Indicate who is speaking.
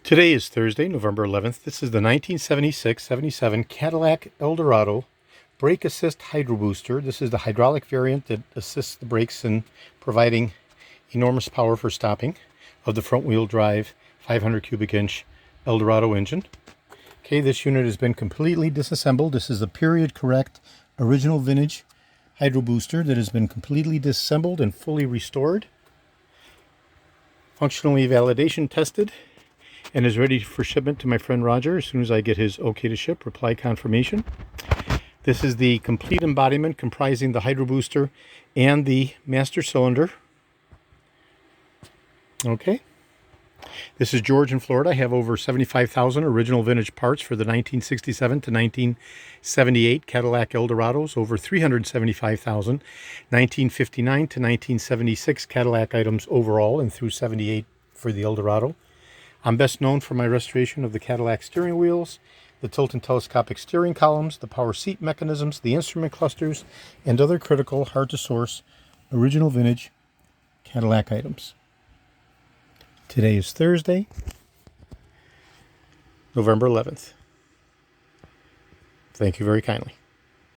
Speaker 1: Today is Thursday, November 11th. This is the 1976-77 Cadillac Eldorado brake assist Hydrobooster. This is the hydraulic variant that assists the brakes in providing enormous power for stopping of the front wheel drive 500 cubic inch Eldorado engine. Okay, this unit has been completely disassembled. This is a period correct original vintage Hydrobooster that has been completely disassembled and fully restored, functionally validation tested, and is ready for shipment to my friend Roger as soon as I get his okay to ship reply confirmation. This is the complete embodiment comprising the Hydrobooster and the master cylinder. Okay. This is George in Florida. I have over 75,000 original vintage parts for the 1967 to 1978 Cadillac Eldorados, over 375,000 1959 to 1976 Cadillac items overall, and through 78 for the Eldorado. I'm best known for my restoration of the Cadillac steering wheels, the tilt and telescopic steering columns, the power seat mechanisms, the instrument clusters, and other critical, hard-to-source, original vintage Cadillac items. Today is Thursday, November 11th. Thank you very kindly.